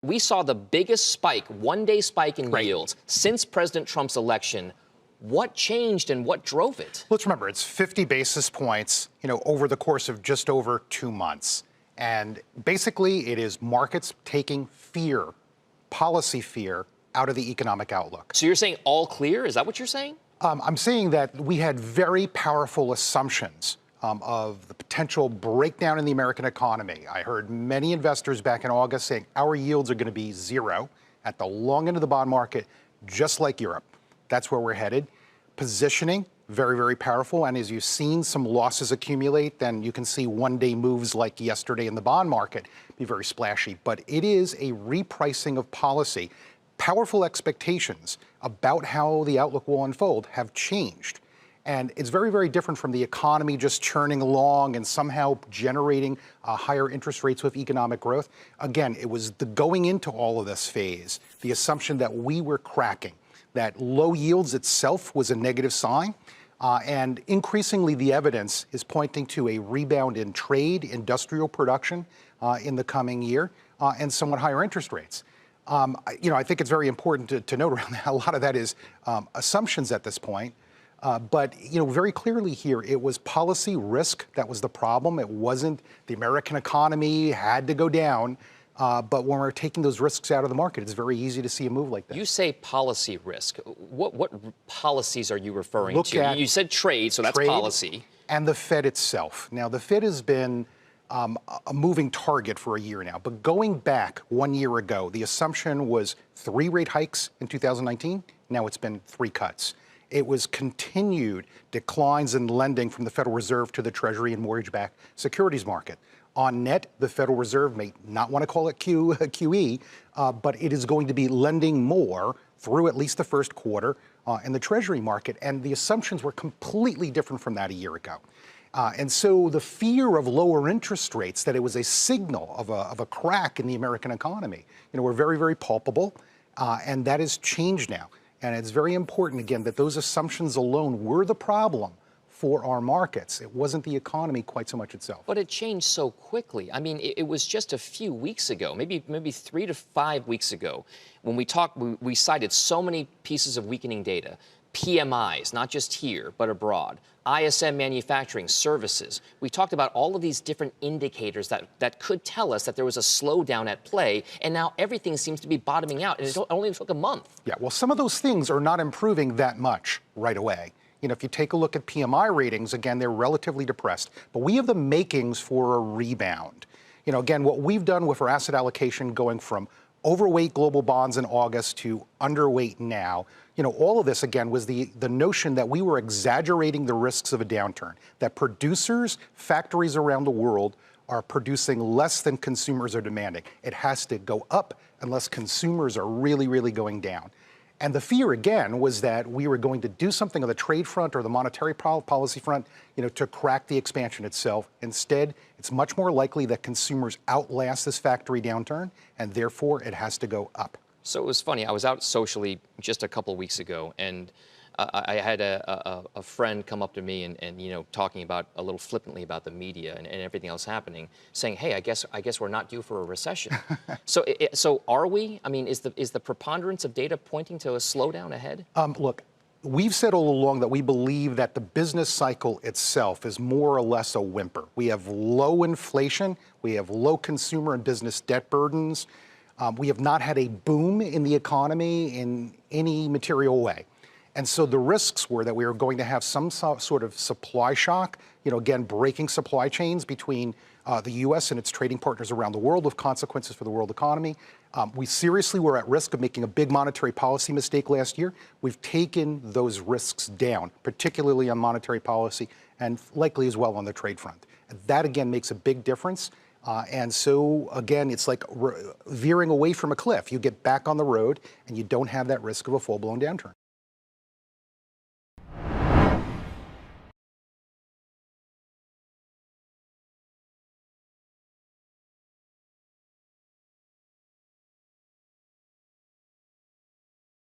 We saw the biggest spike, one-day spike in yields since President Trump's election. What changed and what drove it? Let's remember, it's 50 basis points, over the course of just over 2 months. And basically, it is markets taking fear, policy fear, out of the economic outlook. So you're saying all clear? Is that what you're saying? I'm saying that we had very powerful assumptions of the potential breakdown in the American economy. I heard many investors back in August saying our yields are going to be zero at the long end of the bond market, just like Europe. That's where we're headed. Positioning, very, very powerful. And as you've seen some losses accumulate, then you can see one-day moves like yesterday in the bond market be very splashy. But it is a repricing of policy. Powerful expectations about how the outlook will unfold have changed. And it's very, very different from the economy just churning along and somehow generating higher interest rates with economic growth. Again, it was the going into all of this phase, the assumption that we were cracking, that low yields itself was a negative sign. And increasingly, the evidence is pointing to a rebound in trade, industrial production in the coming year, and somewhat higher interest rates. I think it's very important to note around that a lot of that is assumptions at this point. But very clearly here, it was policy risk that was the problem. It wasn't the American economy had to go down. But when we're taking those risks out of the market, it's very easy to see a move like that. You say policy risk. What policies are you referring to? You said trade, so that's policy. And the Fed itself. Now, the Fed has been a moving target for a year now. But going back 1 year ago, the assumption was 3 rate hikes in 2019. Now it's been 3 cuts. It was continued declines in lending from the Federal Reserve to the Treasury and mortgage-backed securities market. On net, the Federal Reserve may not want to call it QE, but it is going to be lending more through at least the first quarter in the Treasury market. And the assumptions were completely different from that a year ago. And so the fear of lower interest rates, that it was a signal of a crack in the American economy, were very, very palpable. And that has changed now. And it's very important, again, that those assumptions alone were the problem for our markets. It wasn't the economy quite so much itself. But it changed so quickly. I mean, it was just a few weeks ago, maybe 3 to 5 weeks ago, when we cited so many pieces of weakening data. PMIs, not just here, but abroad. ISM manufacturing, services. We talked about all of these different indicators that could tell us that there was a slowdown at play, and now everything seems to be bottoming out, and it only took a month. Yeah, well, some of those things are not improving that much right away. If you take a look at PMI ratings, again, they're relatively depressed, but we have the makings for a rebound. Again, what we've done with our asset allocation going from overweight global bonds in August to underweight now, all of this, again, was the notion that we were exaggerating the risks of a downturn, that producers, factories around the world are producing less than consumers are demanding. It has to go up unless consumers are really, really going down. And the fear, again, was that we were going to do something on the trade front or the monetary policy front, to crack the expansion itself. Instead, it's much more likely that consumers outlast this factory downturn, and therefore it has to go up. So it was funny. I was out socially just a couple of weeks ago, and I had a friend come up to me and talking about a little flippantly about the media and everything else happening, saying, "Hey, I guess we're not due for a recession." So are we? I mean, is the preponderance of data pointing to a slowdown ahead? Look, we've said all along that we believe that the business cycle itself is more or less a whimper. We have low inflation, we have low consumer and business debt burdens. We have not had a boom in the economy in any material way. And so the risks were that we were going to have some sort of supply shock, again, breaking supply chains between the U.S. and its trading partners around the world with consequences for the world economy. We seriously were at risk of making a big monetary policy mistake last year. We've taken those risks down, particularly on monetary policy and likely as well on the trade front. And that, again, makes a big difference. And so, again, it's like veering away from a cliff. You get back on the road and you don't have that risk of a full-blown downturn.